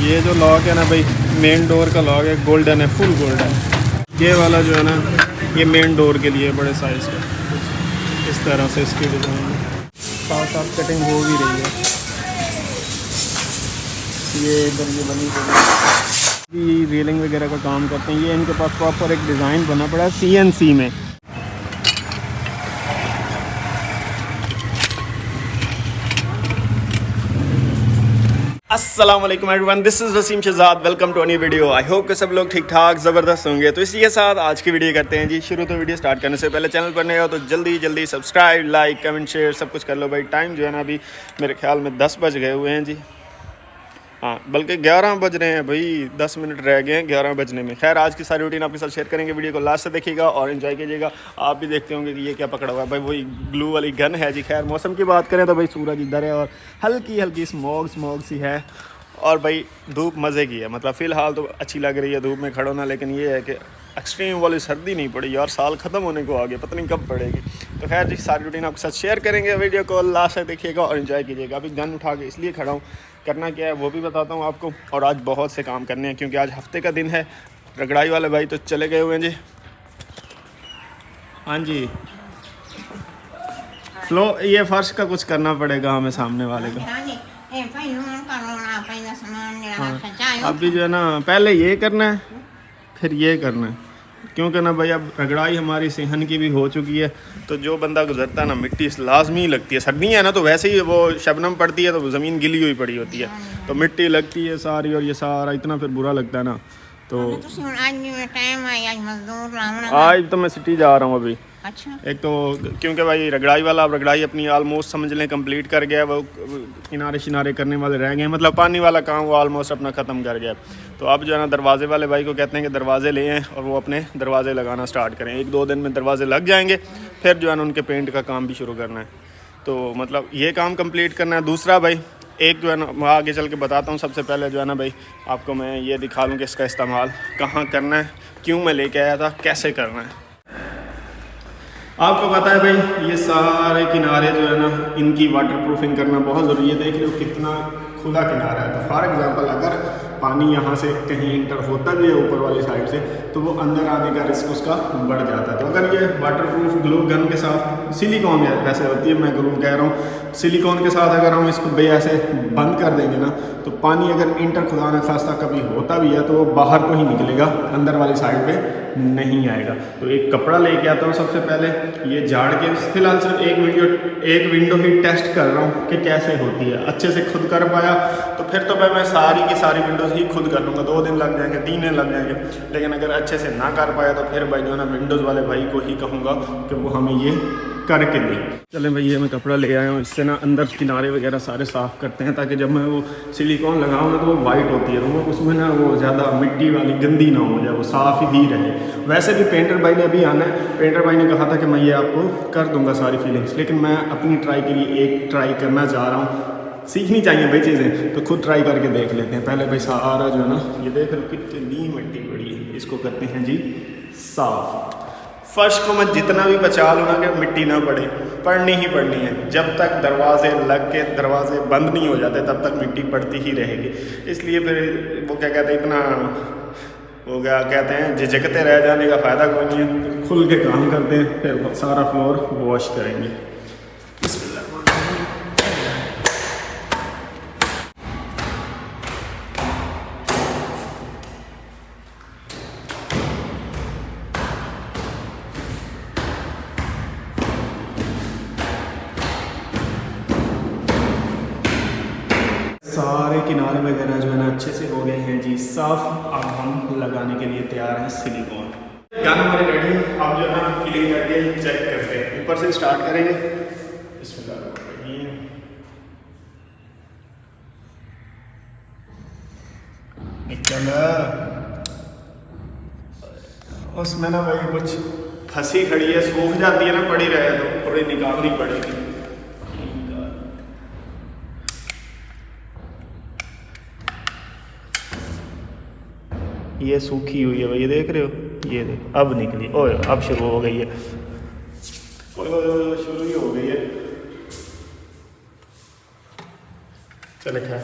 ये जो लॉक है ना भाई, मेन डोर का लॉक है, गोल्डन है, फुल गोल्डन। ये वाला जो है ना, ये मेन डोर के लिए बड़े साइज़ का, इस तरह से इसकी डिज़ाइन है। साथ साथ कटिंग हो भी रही है। ये इधर ये बनी हुई रेलिंग वगैरह का काम करते हैं। ये इनके पास प्रॉपर एक डिज़ाइन बना पड़ा है CNC में। अस्सलाम वालेकुम everyone, this is Waseem Shahzad. Welcome to new video. I hope कि सब लोग ठीक ठाक ज़बरदस्त होंगे। तो इसी के साथ आज की वीडियो करते हैं जी शुरू। तो वीडियो स्टार्ट करने से पहले चैनल पर नए हो तो जल्दी सब्सक्राइब, लाइक, कमेंट, शेयर सब कुछ कर लो भाई। टाइम जो है ना अभी मेरे ख्याल में 10 बज गए हुए हैं जी। हाँ, बल्कि 11 बज रहे हैं भाई, 10 मिनट रह गए हैं 11 बजने में। खैर, आज की सारी रूटीन आपके साथ शेयर करेंगे। वीडियो को लास्ट से देखिएगा और एंजॉय कीजिएगा। आप भी देखते होंगे कि ये क्या पकड़ा हुआ है भाई, वही ग्लू वाली गन है जी। खैर, मौसम की बात करें तो भाई सूरज इधर है और हल्की स्मॉग सी है। और भाई धूप मज़े की है, मतलब फ़िलहाल तो अच्छी लग रही है धूप में खड़ो ना। लेकिन ये है कि एक्सट्रीम वाली सर्दी नहीं पड़ी यार, साल ख़त्म होने को आ गया, पता नहीं कब पड़ेगी। तो खैर जी, सारी रूटीन आपके साथ शेयर करेंगे। वीडियो को लास्ट तक देखिएगा और एंजॉय कीजिएगा। अभी गन उठा के इसलिए खड़ा हूँ, करना क्या है वो भी बताता हूँ आपको। और आज बहुत से काम करने हैं क्योंकि आज हफ्ते का दिन है। रगड़ाई वाले भाई तो चले गए हुए हैं जी। हाँ जी, फ्लो ये फर्श का कुछ करना पड़ेगा हमें, सामने वाले का। हाँ, अभी जो है ना पहले ये करना है फिर ये करना है, क्योंकि ना भाई अब रगड़ाई हमारी सेहन की भी हो चुकी है। तो जो बंदा गुजरता है ना, मिट्टी लाजमी लगती है। सर्दी है ना तो वैसे ही वो शबनम पड़ती है तो ज़मीन गिली हुई पड़ी होती है, तो मिट्टी लगती है सारी। और ये सारा इतना फिर बुरा लगता है ना। तो आज तो मैं सिटी जा रहा हूँ अभी। अच्छा। एक तो क्योंकि भाई रगड़ाई वाला, अब रगड़ाई अपनी आलमोस्ट समझ लें कंप्लीट कर गया। वो किनारे शिनारे करने वाले रह गए, मतलब पानी वाला काम वो आलमोस्ट अपना ख़त्म कर गया। तो अब जो है ना दरवाजे वाले भाई को कहते हैं कि दरवाजे ले आएँ और वो अपने दरवाजे लगाना स्टार्ट करें। 1-2 दिन में दरवाजे लग जाएंगे, फिर जो है ना उनके पेंट का काम भी शुरू करना है। तो मतलब ये काम कंप्लीट करना है। दूसरा भाई एक जो है ना, मैं आगे चल के बताता हूँ। सबसे पहले जो है ना भाई आपको मैं ये दिखा लूँ कि इसका इस्तेमाल कहाँ करना है, क्यों मैं लेके आया था, कैसे करना है। आपको पता है भाई ये सारे किनारे जो है ना इनकी वाटर प्रूफिंग करना बहुत ज़रूरी है। देख लो कितना खुला किनारा है। तो फॉर एग्जांपल अगर पानी यहाँ से कहीं इंटर होता भी है ऊपर वाली साइड से, तो वो अंदर आने का रिस्क उसका बढ़ जाता है। तो अगर ये वाटर प्रूफ ग्लू गन के साथ, सिलिकॉन वैसे होती है, मैं ग्लू कह रहा हूँ, सिलिकॉन के साथ अगर हम इसको बे ऐसे बंद कर देंगे ना, तो पानी अगर इंटर खुदा न खास्ता कभी होता भी है तो वो बाहर को ही निकलेगा, अंदर वाली साइड पे नहीं आएगा। तो एक कपड़ा लेके आता हूँ सबसे पहले, ये झाड़ के। फिलहाल सिर्फ एक विंडो ही टेस्ट कर रहा हूँ कि कैसे होती है। अच्छे से खुद कर पाया तो फिर तो मैं सारी की सारी विंडोज़ ही खुद कर लूँगा। 2 दिन लग जाएंगे, 3 दिन लग जाएंगे। लेकिन अगर अच्छे से ना कर पाया तो फिर भाई जो है ना विंडोज़ वाले भाई को ही कहूँगा कि वो हमें ये करके दे। चले भाई, ये मैं कपड़ा ले आया हूँ। इससे ना अंदर किनारे वगैरह सारे साफ़ करते हैं, ताकि जब मैं वो सिलिकॉन लगाऊँ ना तो वो वाइट होती है, तो वो उसमें ना वो ज़्यादा मिट्टी वाली गंदी ना हो जाए, वो साफ़ ही रहे। वैसे भी पेंटर भाई ने अभी आना है। पेंटर भाई ने कहा था कि मैं ये आपको कर दूँगा सारी फीलिंग्स, लेकिन मैं अपनी ट्राई के लिए एक ट्राई करना चाह रहा हूँ। सीखनी चाहिए भाई चीज़ें, तो खुद ट्राई करके देख लेते हैं। पहले भाई सारा जो है ना, ये देख लो कितनी मिट्टी पड़ी है, इसको करते हैं जी साफ़। फर्श को मैं जितना भी बचा लूँ ना कि मिट्टी ना पड़े, पड़नी ही पड़नी है। जब तक दरवाजे लग के दरवाजे बंद नहीं हो जाते तब तक मिट्टी पड़ती ही रहेगी। इसलिए फिर वो क्या कहते हैं, इतना वो क्या कहते हैं, झिझकते रह जाने का फ़ायदा कोई नहीं है। खुल के काम करते हैं, फिर सारा फ्लोर वॉश करेंगे। सारे किनारे वगैरह जो है ना अच्छे से हो गए हैं जी साफ़। अब हम लगाने के लिए तैयार हैं सिलिकॉन। गन हमारी रेडी है। अब जो है ना फीलिंग करके चेक करते हैं। ऊपर से स्टार्ट करेंगे। उसमें ना भाई कुछ फंसी खड़ी है, सूख जाती है ना, पड़ी रहे तो थोड़ी निकालनी पड़ेगी। ये सूखी हुई है भाई, ये देख रहे हो, ये देखो अब निकली। ओए अब शुरू हो गई है, शुरू ही हो गई है। चले खैर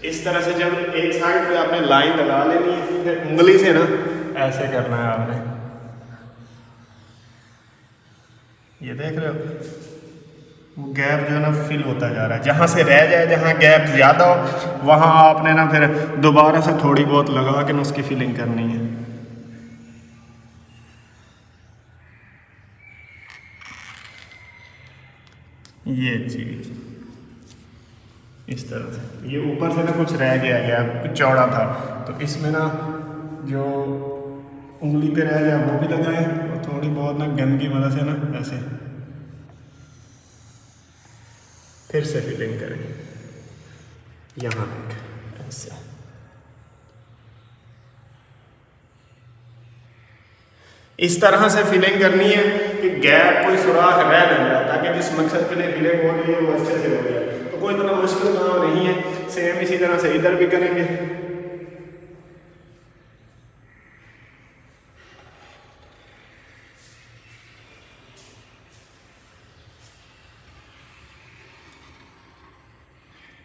इस तरह से जब एक साइड पे आपने लाइन लगा लेनी है, फिर उंगली से ना ऐसे करना है आपने, ये देख रहे हो वो गैप जो है ना फिल होता जा रहा है। जहाँ से रह जाए, जहाँ गैप ज़्यादा हो वहाँ आपने ना फिर दोबारा से थोड़ी बहुत लगा के ना उसकी फिलिंग करनी है। ये चीज़ इस तरह से, ये ऊपर से ना कुछ रह गया कुछ चौड़ा था, तो इसमें ना जो उंगली पे रह गया वो भी लगाएं और थोड़ी बहुत ना गन की मदद से ना ऐसे फिर से फिलिंग करें यहाँ तक ऐसे। इस तरह से फिलिंग करनी है कि गैप कोई सुराख रह न जाए, ताकि जिस मकसद के लिए फिलिंग हो रही है वो अच्छे से हो जाए। तो कोई इतना मुश्किल काम नहीं है। सेम इसी तरह से इधर भी करेंगे।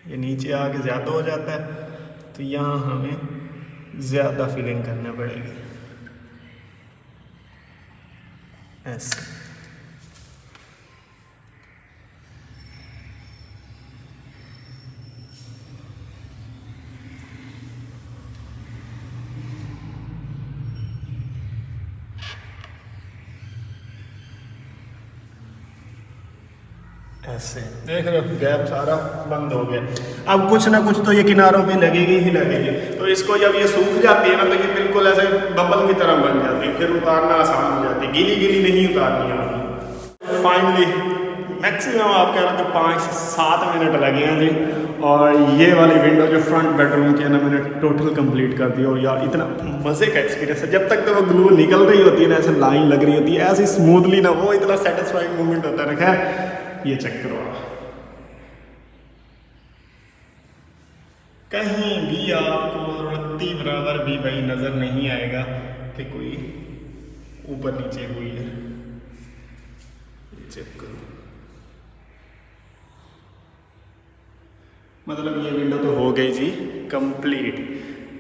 ये नीचे आके ज़्यादा हो जाता है तो यहाँ हमें ज़्यादा फिलिंग करना पड़ेगी ऐसे। ऐसे देख रहे हो गैप सारा बंद हो गया। अब कुछ ना कुछ तो ये किनारों पे लगेगी ही लगेगी। तो इसको जब ये सूख जाती है ना तो ये बिल्कुल ऐसे बबल की तरह बन जाती है, फिर उतारना आसान हो जाती है। गीली गीली नहीं उतारनी है। फाइनली मैक्सिमम आप कह रहे हो 5 से 7 मिनट लगे हैं जी। और ये वाली विंडो जो फ्रंट बेडरूम की है ना मैंने टोटल कंप्लीट कर दी। और यार इतना मज़े का एक्सपीरियंस है। जब तक तो वो ग्लू निकल रही होती है ना, ऐसे लाइन लग रही होती है ऐसी स्मूथली ना, वो इतना सेटिस्फाइंग मोमेंट होता है ना। खैर ये चेक करो आप, कहीं भी आपको रत्ती बराबर भी भाई नज़र नहीं आएगा कि कोई ऊपर नीचे हुई है। ये चेक करो, मतलब ये विंडो तो हो गई जी कंप्लीट।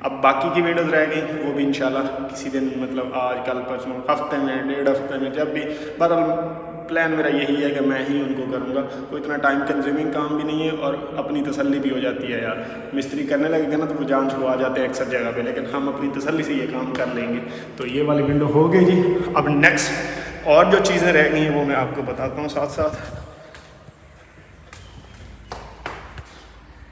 अब बाकी की विंडोज़ रह गई, वो भी इंशाल्लाह किसी दिन, मतलब आज कल परसों, हफ्ते में, 1.5 हफ्ते में, जब भी। बहरहाल प्लान मेरा यही है कि मैं ही उनको करूँगा। कोई इतना टाइम कंज्यूमिंग काम भी नहीं है और अपनी तसल्ली भी हो जाती है। यार मिस्त्री करने लगेगा ना तो वो जान छुड़वा जाते हैं अक्सर जगह पे, लेकिन हम अपनी तसल्ली से ये काम कर लेंगे। तो ये वाली विंडो हो गई जी। अब नेक्स्ट और जो चीज़ें रह गई हैं वो मैं आपको बताता हूँ साथ साथ।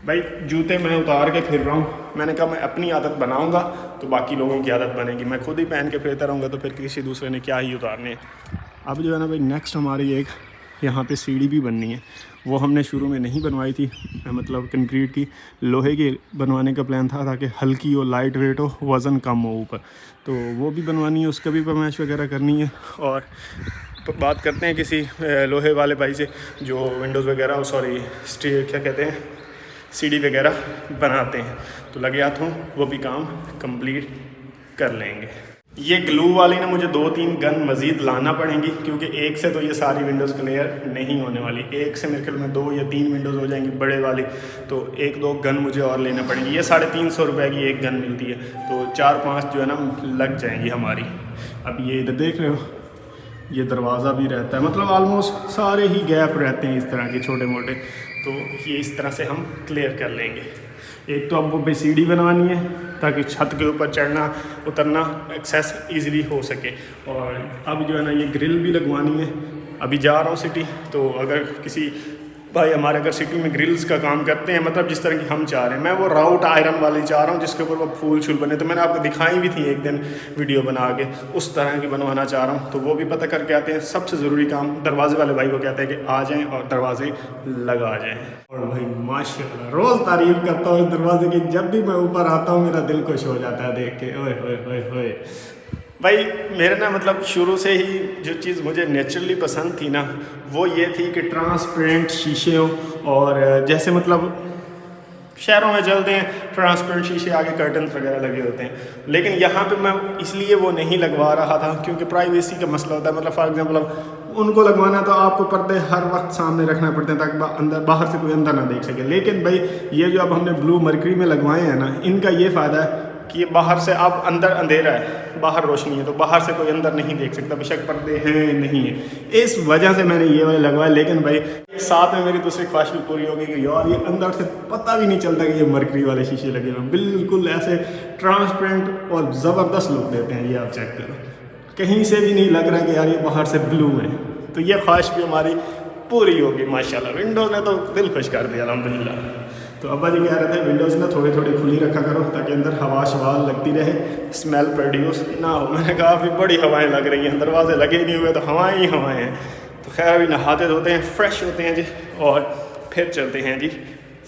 भाई जूते मैं उतार के फिर रहा हूँ। मैंने कहा मैं अपनी आदत बनाऊँगा तो बाकी लोगों की आदत बनेगी। मैं खुद ही पहन के फिरता रहूँगा तो फिर किसी दूसरे ने क्या ही उतारने। अब जो है ना भाई नेक्स्ट हमारी एक यहाँ पे सीढ़ी भी बननी है। वो हमने शुरू में नहीं बनवाई थी, मतलब कंक्रीट की, लोहे की बनवाने का प्लान था ताकि हल्की हो, लाइट वेट हो, वज़न कम हो ऊपर। तो वो भी बनवानी है, उसका भी फरमाइश वगैरह करनी है। और बात करते हैं किसी लोहे वाले भाई से जो विंडोज़ वगैरह, सॉरी क्या कहते हैं, सीढ़ी वगैरह बनाते हैं। तो लगे हाथ हूँ वो भी काम कंप्लीट कर लेंगे। ये ग्लू वाली ना मुझे 2-3 गन मज़ीद लाना पड़ेंगी, क्योंकि एक से तो ये सारी विंडोज़ क्लियर नहीं होने वाली। एक से मेरे ख्याल में 2 या 3 विंडोज़ हो जाएंगी बड़े वाली। तो 1-2 गन मुझे और लेना पड़ेंगी। ये 350 रुपये की एक गन मिलती है, तो 4-5 जो है ना लग जाएंगी हमारी। अब ये इधर देख रहे हो, ये दरवाज़ा भी रहता है, मतलब आलमोस्ट सारे ही गैप रहते हैं इस तरह के छोटे मोटे। तो ये इस तरह से हम क्लियर कर लेंगे। एक तो अब वो सीढ़ी बनवानी है ताकि छत के ऊपर चढ़ना उतरना एक्सेस इजीली हो सके। और अब जो है ना ये ग्रिल भी लगवानी है। अभी जा रहा हूँ सिटी, तो अगर किसी भाई हमारे अगर सिटी में ग्रिल्स का काम करते हैं, मतलब जिस तरह की हम चाह रहे हैं, मैं वो राउट आयरन वाली चाह रहा हूँ जिसके ऊपर वो फूल शूल बने। तो मैंने आपको दिखाई भी थी एक दिन वीडियो बना के, उस तरह की बनवाना चाह रहा हूँ। तो वो भी पता करके आते हैं। सबसे ज़रूरी काम दरवाजे वाले भाई को कहते हैं कि आ जाएँ और दरवाजे लगा जाएँ। और भाई माशाल्लाह रोज़ तारीफ़ करता हूँ इस दरवाजे की। जब भी मैं ऊपर आता हूँ मेरा दिल खुश हो जाता है देख के। ओए होए होए होए भाई, मेरे ना मतलब शुरू से ही जो चीज़ मुझे नेचुरली पसंद थी ना, वो ये थी कि ट्रांसपेरेंट शीशे हो। और जैसे मतलब शहरों में चलते हैं ट्रांसपेरेंट शीशे, आगे कर्टन्स वगैरह लगे होते हैं, लेकिन यहाँ पे मैं इसलिए वो नहीं लगवा रहा था क्योंकि प्राइवेसी का मसला होता है। मतलब फॉर एग्जांपल अब उनको लगवाना तो आपको पर्दे हर वक्त सामने रखना पड़ते हैं ताकि अंदर बाहर से कोई अंदर ना देख सके। लेकिन भाई ये जो अब हमने ब्लू मरकरी में लगवाए हैं ना, इनका ये फ़ायदा है कि ये बाहर से आप अंदर अंधेरा है, बाहर रोशनी है, तो बाहर से कोई अंदर नहीं देख सकता, बेशक पर्दे हैं नहीं है, इस वजह से मैंने ये वाले लगवाए। लेकिन भाई साथ में मेरी दूसरी ख्वाहिश भी पूरी हो गई कि यार ये अंदर से पता भी नहीं चलता कि ये मरकरी वाले शीशे लगे हुए, बिल्कुल ऐसे ट्रांसपेरेंट और ज़बरदस्त लुक देते हैं। ये आप चेक करो, कहीं से भी नहीं लग रहा कि यार ये बाहर से ब्लू है। तो ये ख्वाहिश भी हमारी पूरी होगी माशाल्लाह। विंडोज़ ने तो दिल खुश कर दिया अल्हम्दुलिल्लाह। तो अब्बा जी कह रहे थे विंडोज़ ना थोड़ी थोड़ी खुली रखा करो ताकि अंदर हवा शवा लगती रहे, स्मेल प्रोड्यूस ना हो। मैंने कहा अभी बड़ी हवाएं लग रही हैं, दरवाजे लगे नहीं हुए तो हवाएं ही हवाएं हैं। तो खैर अभी नहाते धोते हैं, फ्रेश होते हैं जी, और फिर चलते हैं जी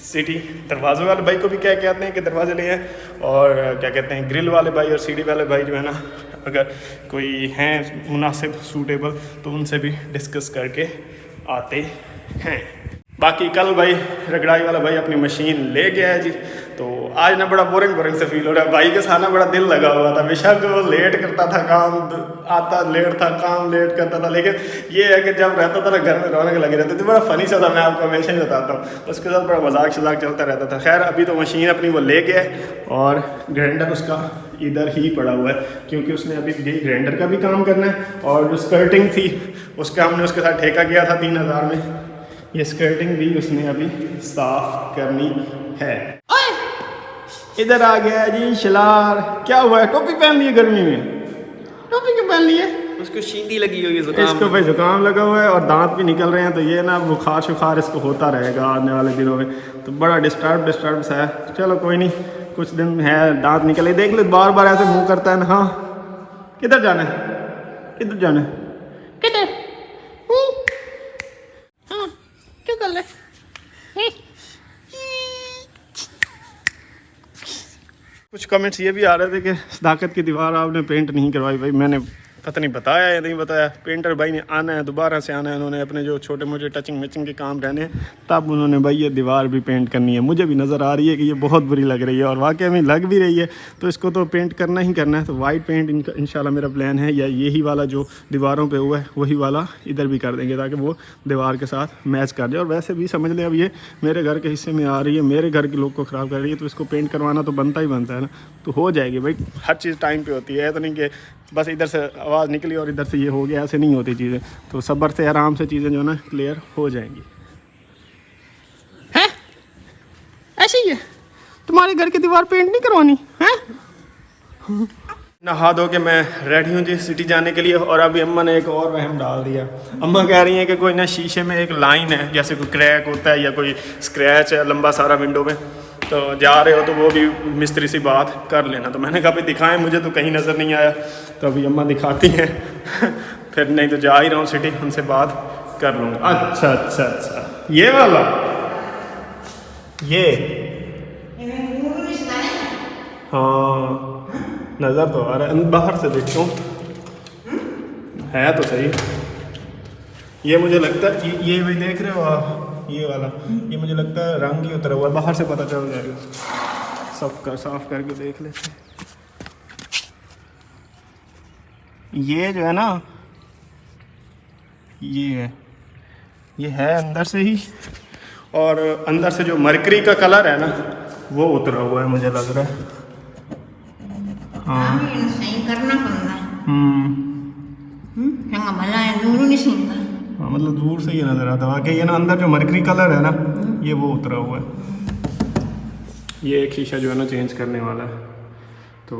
सिटी। दरवाजे वाले भाई को भी क्या कहते हैं कि दरवाजे ले आए, और क्या कहते हैं ग्रिल वाले भाई और सीढ़ी वाले भाई जो है ना, अगर कोई हैं मुनासिब सूटेबल तो उनसे भी डिस्कस करके आते हैं। बाकी कल भाई रगड़ाई वाला भाई अपनी मशीन ले गया है जी। तो आज ना बड़ा बोरिंग से फील हो रहा है। भाई के साथ ना बड़ा दिल लगा हुआ था, बेशक वो लेट करता था, काम आता लेट था, काम लेट करता था, लेकिन ये है कि जब रहता था ना घर में रौनक लगे रहती थी। बड़ा फ़नी सा था, मैं आपको हमेशा ही बताता हूँ, उसके साथ बड़ा मजाक शजाक चलता रहता था। खैर अभी तो मशीन अपनी वो ले गया है और ग्राइंडर उसका इधर ही पड़ा हुआ है, क्योंकि उसने अभी ग्राइंडर का भी काम करना है, और जो स्कर्टिंग थी उसका हमने उसके साथ ठेका किया था 3000 में, ये स्कर्टिंग भी उसने अभी साफ करनी है। इधर आ गया जी शलार। क्या हुआ है, टोपी पहन ली है गर्मी में? टोपी क्यों पहन ली है? उसको शींदी लगी हुई है, जुकाम। इसको भाई जुकाम लगा हुआ है और दांत भी निकल रहे हैं, तो ये ना बुखार शुखार इसको होता रहेगा आने वाले दिनों में। तो बड़ा डिस्टर्ब सा है। चलो कोई नहीं, कुछ दिन है, दांत निकले। देख लो बार बार ऐसे मुँह करता है ना। हाँ किधर जाना है, किधर जाना है, किधर क्यों कर ले? कुछ कमेंट्स ये भी आ रहे थे कि सदाकत की दीवार आपने पेंट नहीं करवाई। भाई मैंने पता नहीं बताया या नहीं बताया, पेंटर भाई ने आना है, दोबारा से आना है, उन्होंने अपने जो छोटे मोटे टचिंग मैचिंग के काम रहने हैं, तब उन्होंने भाई ये दीवार भी पेंट करनी है। मुझे भी नज़र आ रही है कि ये बहुत बुरी लग रही है, और वाकई में लग भी रही है। तो इसको तो पेंट करना ही करना है। तो वाइट पेंट इंशाल्लाह मेरा प्लान है, या यही वाला जो दीवारों पर हुआ है वही वाला इधर भी कर देंगे ताकि वो दीवार के साथ मैच कर जाए। और वैसे भी समझ लें अब ये मेरे घर के हिस्से में आ रही है, मेरे घर के लोग को ख़राब कर रही है, तो इसको पेंट करवाना तो बनता ही बनता है ना। तो हो जाएगी भाई, हर चीज़ टाइम पे होती है, तो नहीं कि बस इधर से आवाज़ निकली और इधर से ये हो गया, ऐसे नहीं होती चीज़ें। तो सब्र से आराम से चीज़ें जो ना क्लियर हो जाएंगी। हैं ऐसे ही है, तुम्हारे घर की दीवार पेंट नहीं करवानी है? नहा धो के मैं रेडी हूँ जी सिटी जाने के लिए। और अभी अम्मा ने एक और वहम डाल दिया। अम्मा कह रही हैं कि कोई ना शीशे में एक लाइन है, जैसे कोई क्रैक होता है या कोई स्क्रैच है लंबा सारा विंडो में, तो जा रहे हो तो वो भी मिस्त्री से बात कर लेना। तो मैंने कहा भाई दिखाएं, मुझे तो कहीं नज़र नहीं आया। तो अभी अम्मा दिखाती हैं फिर नहीं तो जा ही रहा हूँ सिटी, उनसे बात कर लूँगा। अच्छा ये वाला, ये हाँ नज़र तो आ रहा है, बाहर से देखता हूँ, है तो सही। ये मुझे लगता है ये भी देख रहे हो आप, ये वाला, ये मुझे लगता है रंग ही उतरा हुआ है, बाहर से पता चल जाएगा। साफ करके देख लेते हैं। ये जो है ना, ये है अंदर से ही, और अंदर से जो मरकरी का कलर है ना वो उतरा हुआ है मुझे लग रहा है। हाँ सही करना पड़ता है। भला है, दूर नहीं सीखा। हाँ मतलब दूर से ये नज़र आता है वाकई। ये ना अंदर जो मरकरी कलर है ना ये वो उतरा हुआ है। ये एक शीशा जो है ना चेंज करने वाला है। तो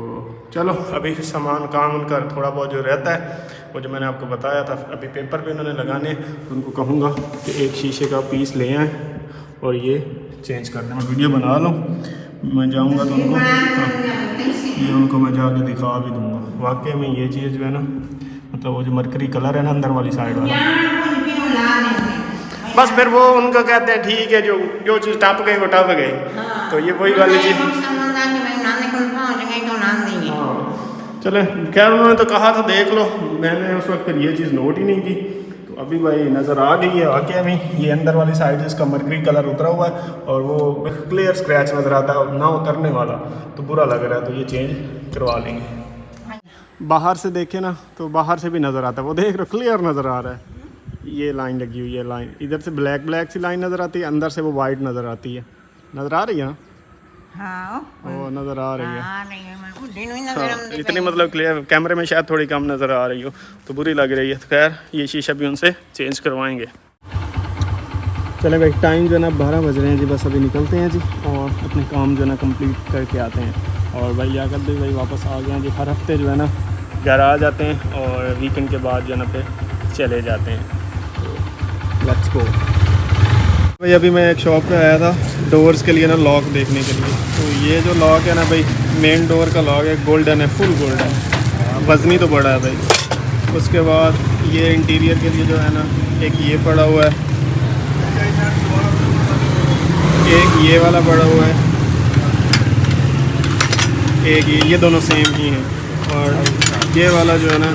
चलो अभी सामान काम उनका थोड़ा बहुत जो रहता है, वो जो मैंने आपको बताया था, अभी पेपर पे उन्होंने लगाने, तो उनको कहूँगा कि एक शीशे का पीस ले आएँ और ये चेंज कर दें। मैं वीडियो बना लूँ, मैं जाऊँगा तो उनको ये उनको मैं जाके दिखा भी दूँगा। वाकई में ये चीज़ जो है ना, मतलब वो जो मरकरी कलर है ना अंदर वाली साइड वाला, बस फिर वो उनका कहते हैं ठीक है, जो चीज़ टप गई वो टप गई। तो ये वही वाली चीज़। चले खैर उन्होंने तो कहा था देख लो, मैंने उस वक्त फिर ये चीज़ नोट ही नहीं की। तो अभी भाई नज़र आ गई है वाकई में, ये अंदर वाली साइड इसका मरकरी कलर उतरा हुआ है और वो क्लियर स्क्रैच नज़र आता है, ना उतरने वाला, तो बुरा लग रहा है। तो ये चेंज करवा लेंगे। बाहर से देखे ना तो बाहर से भी नज़र आता है, वो देख रहे क्लियर नज़र आ रहा है। ये लाइन लगी हुई है, लाइन इधर से ब्लैक ब्लैक सी लाइन नज़र आती है, अंदर से वो वाइट नज़र आती है। नज़र आ रही है ना? हाँ वो नज़र आ रही है। आ रही है, मेरे को दिन में नजर हाँ, इतनी मतलब क्लियर, कैमरे में शायद थोड़ी कम नज़र आ रही हो तो बुरी लग रही है। तो खैर ये शीशा भी उनसे चेंज करवाएंगे। चले भाई, टाइम जो है ना 12 बज रहे हैं जी, बस अभी निकलते हैं जी और अपने काम जो है ना कंप्लीट करके आते हैं। और भाई याकत भाई वापस आ गए हैं जी। हर हफ्ते जो है ना घर आ जाते हैं और वीकेंड के बाद जो है ना फिर चले जाते हैं। तो लेट्स गो भाई। अभी मैं एक शॉप पे आया था डोर्स के लिए ना, लॉक देखने के लिए। तो ये जो लॉक है ना भाई, मेन डोर का लॉक है, गोल्डन है, फुल गोल्डन, वज़नी तो बड़ा है भाई। उसके बाद ये इंटीरियर के लिए जो है ना, एक ये पड़ा हुआ है, एक ये वाला पड़ा हुआ है, एक ये दोनों सेम ही हैं। और ये वाला जो है ना,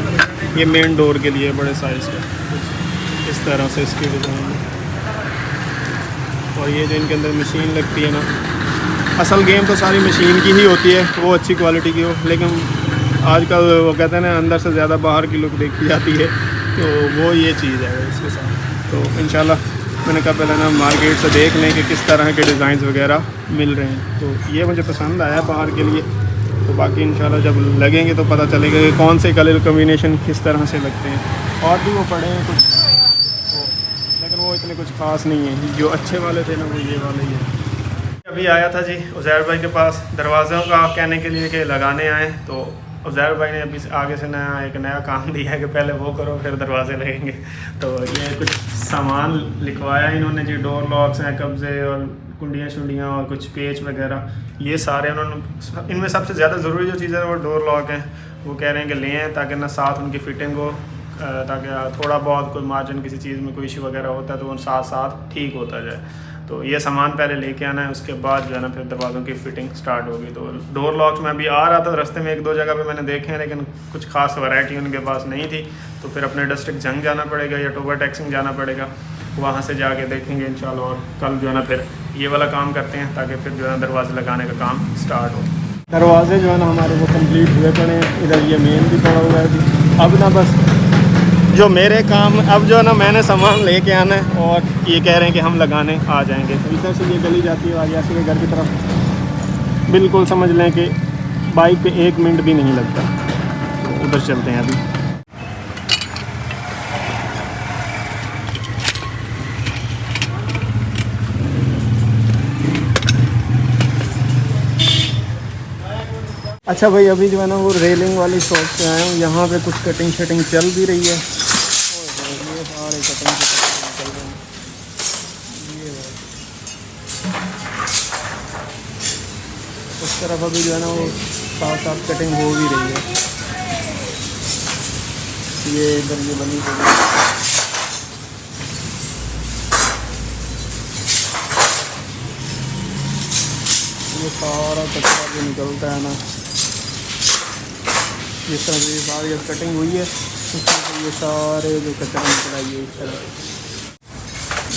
ये मेन डोर के लिए बड़े साइज़ का, इस तरह से इसकी डिज़ाइन है। और ये जो इनके अंदर मशीन लगती है ना, असल गेम तो सारी मशीन की ही होती है, वो अच्छी क्वालिटी की हो, लेकिन आजकल वो कहते हैं ना अंदर से ज़्यादा बाहर की लुक देखी जाती है, तो वो ये चीज़ है इसके साथ। तो इंशाल्लाह मैंने कहा पहले ना मार्केट से देख लें कि किस तरह के डिज़ाइंस वगैरह मिल रहे हैं। तो ये मुझे पसंद आया बाहर के लिए। तो बाकी इंशाल्लाह जब लगेंगे तो पता चलेगा कि कौन से कलर कम्बिनेशन किस तरह से लगते हैं। और भी वो पड़े हैं कुछ, लेकिन वो इतने कुछ ख़ास नहीं है। जो अच्छे वाले थे ना वो ये वाले ही है। अभी आया था जी उज़ैर भाई के पास दरवाज़ों का कहने के लिए कि लगाने आए। तो उज़ैर भाई ने अभी आगे से एक नया काम दिया है कि पहले वो करो फिर दरवाजे लगेंगे। तो ये कुछ सामान लिखवाया इन्होंने जी, डोर लॉक्स हैं, कब्ज़े और कुंडियाँ शुंडियाँ और कुछ पेच वगैरह, ये सारे उन्होंने। इनमें सबसे ज़्यादा ज़रूरी जो चीज़ है वो डोर लॉक हैं। वो कह रहे हैं कि लें ताकि ना साथ उनकी फ़िटिंग हो, ताकि थोड़ा बहुत कोई मार्जिन किसी चीज़ में कोई इशू वगैरह होता है तो वो साथ साथ ठीक होता जाए। तो ये सामान पहले लेके आना है, उसके बाद जो है ना फिर दरवाज़ों की फ़िटिंग स्टार्ट होगी। तो डोर लॉक्स में अभी आ रहा था, रास्ते में एक दो जगह पे मैंने देखे हैं, लेकिन कुछ खास वैरायटी उनके पास नहीं थी। तो फिर अपने डिस्ट्रिक्ट जंग जाना पड़ेगा या टोबर टैक्सिंग जाना पड़ेगा, वहाँ से जाके देखेंगे इंशाल्लाह। और कल जो है ना फिर ये वाला काम करते हैं ताकि फिर जो है ना दरवाज़े लगाने का काम स्टार्ट हो। दरवाजे जो है ना हमारे वो कंप्लीट हुए पड़े हैं। इधर ये मेन भी पड़ा हुआ है जी। अब ना बस जो मेरे काम, अब जो है ना मैंने सामान लेके आना है और ये कह रहे हैं कि हम लगाने आ जाएंगे। तो इधर से ये गली जाती है आगे के घर की तरफ, बिल्कुल समझ लें कि बाइक पे 1 मिनट भी नहीं लगता। तो उधर चलते हैं अभी। अच्छा भाई, अभी जो है ना वो रेलिंग वाली शॉप पे आया हूँ। यहाँ पे कुछ कटिंग शटिंग चल भी रही है। ये सारे कटिंग चल रहे हैं। ये उस तरफ अभी जो है ना वो साथ साथ कटिंग हो भी रही है। ये इधर ये बनी हुई है। ये सारा कचरा जो निकलता है ना, जिस तरह से ये सारी जब कटिंग हुई है उसमें से ये सारे जो कचरा निकला ये इस तरह,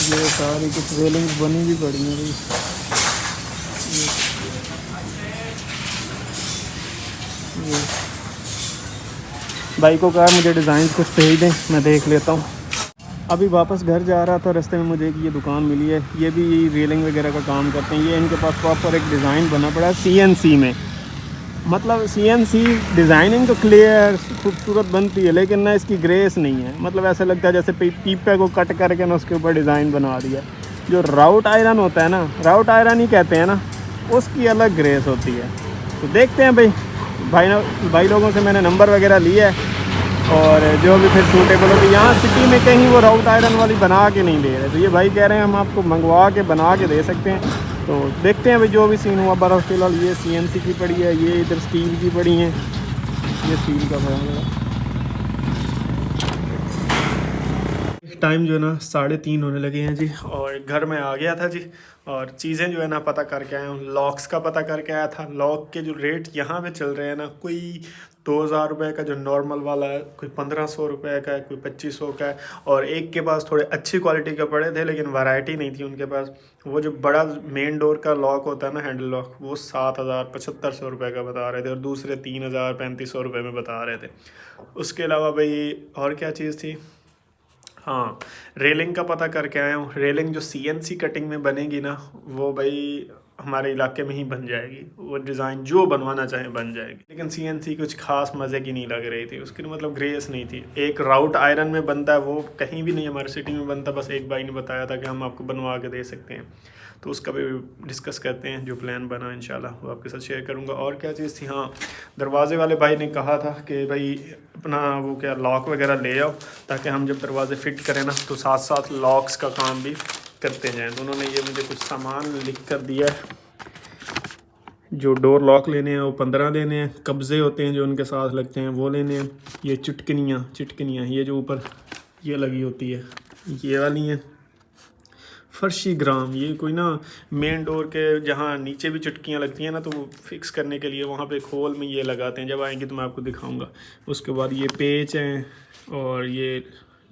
ये सारी कुछ रेलिंग्स बनी भी पड़ी हैं भाई। ये भाई को कहा मुझे डिज़ाइन कुछ भेज दें, मैं देख लेता हूँ। अभी वापस घर जा रहा था, रास्ते में मुझे एक ये दुकान मिली है। ये भी रेलिंग वगैरह का काम करते हैं। ये इनके पास प्रॉपर एक डिज़ाइन बना पड़ा है CNC में। मतलब CNC डिज़ाइनिंग तो क्लियर खूबसूरत बनती है, लेकिन ना इसकी ग्रेस नहीं है। मतलब ऐसा लगता है जैसे पीपे को कट करके ना उसके ऊपर डिज़ाइन बना दिया। जो राउट आयरन होता है ना, राउट आयरन ही कहते हैं ना, उसकी अलग ग्रेस होती है। तो देखते हैं भाई लोगों से मैंने नंबर वगैरह लिया है, और जो भी फिर सूटेबल हो। तो यहाँ सिटी में कहीं वो राउट आयरन वाली बना के नहीं दे रहे। तो ये भाई कह रहे हैं हम आपको मंगवा के बना के दे सकते हैं। तो देखते हैं भाई जो भी सीन हुआ। बर्फ़ फिलहाल ये CNC की पड़ी है, ये इधर स्टील की पड़ी हैं, ये स्टील का है। टाइम जो है ना 3:30 होने लगे हैं जी, और घर में आ गया था जी। और चीज़ें जो है ना पता करके आया हूँ। लॉक्स का पता करके आया था। लॉक के जो रेट यहाँ पे चल रहे हैं ना, कोई 2000 रुपये का जो नॉर्मल वाला है, कोई 1500 रुपये का है, कोई 2500 का है। और एक के पास थोड़े अच्छी क्वालिटी के पड़े थे, लेकिन वैरायटी नहीं थी उनके पास। वो जो बड़ा मेन डोर का लॉक होता है ना, हैंडल लॉक, वो 7000 7500 रुपये का बता रहे थे, और दूसरे 3000 3500 रुपये में बता रहे थे। उसके अलावा भाई और क्या चीज़ थी, हाँ, रेलिंग का पता करके आया हूँ। रेलिंग जो CNC कटिंग में बनेगी ना, वो भाई हमारे इलाके में ही बन जाएगी। वो डिज़ाइन जो बनवाना चाहे बन जाएगी, लेकिन CNC कुछ खास मज़े की नहीं लग रही थी, उसकी मतलब ग्रेस नहीं थी। एक राउट आयरन में बनता है, वो कहीं भी नहीं हमारे सिटी में बनता, बस एक भाई ने बताया था कि हम आपको बनवा के दे सकते हैं, तो उसका भी डिस्कस करते हैं। जो प्लान बना इंशाल्लाह वो आपके साथ शेयर करूँगा। और क्या चीज़ थी, हाँ, दरवाजे वाले भाई ने कहा था कि भाई अपना वो क्या लॉक वगैरह ले आओ, ताकि हम जब दरवाजे फिट करें ना तो साथ साथ लॉक्स का काम भी करते जाएं। तो उन्होंने ये मुझे कुछ सामान लिख कर दिया है। जो डोर लॉक लेने हैं वो 15 लेने हैं, कब्ज़े होते हैं जो उनके साथ लगते हैं वो लेने हैं, ये चिटकनियाँ ये जो ऊपर ये लगी होती है ये वाली हैं, फर्शी ग्राम, ये कोई ना मेन डोर के जहाँ नीचे भी चुटकियाँ लगती हैं ना, तो वो फिक्स करने के लिए वहाँ पे खोल में ये लगाते हैं। जब आएंगे तो मैं आपको दिखाऊंगा। उसके बाद ये पेच हैं और ये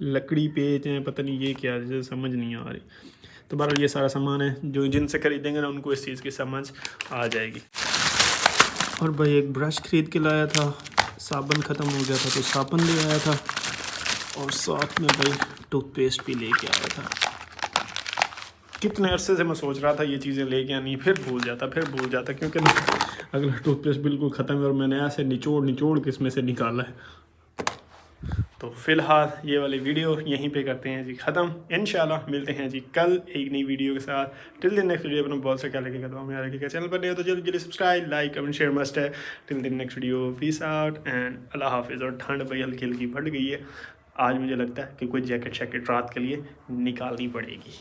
लकड़ी पेच हैं, पता नहीं ये क्या है, समझ नहीं आ रही। तो बहरहाल ये सारा सामान है, जो जिनसे खरीदेंगे ना उनको इस चीज़ की समझ आ जाएगी। और भाई एक ब्रश ख़रीद के लाया था, साबुन ख़त्म हो गया था तो साबुन ले आया था, और साथ में भाई टूथपेस्ट भी लेके आया था। कितने अरसे से मैं सोच रहा था ये चीज़ें लेके आनी, फिर भूल जाता क्योंकि ना अगला टूथपेस्ट बिल्कुल ख़त्म है और मैंने ऐसे निचोड़ के इसमें से निकाला है। तो फ़िलहाल ये वाली वीडियो यहीं पे करते हैं जी ख़त्म। इंशाल्लाह मिलते हैं जी कल एक नई वीडियो के साथ। टिल दिन नेक्स्ट वीडियो अपना बहुत सा क्या लगेगा, तो हमें रखिएगा। चैनल पर नहीं हो तो जल्दी subscribe, like, comment, share must है। Till then next video, peace out and अल्लाह हाफिज़। और ठंड भाई हल्की हल्की बढ़ गई है, आज मुझे लगता है कि कोई जैकेट रात के लिए निकालनी पड़ेगी।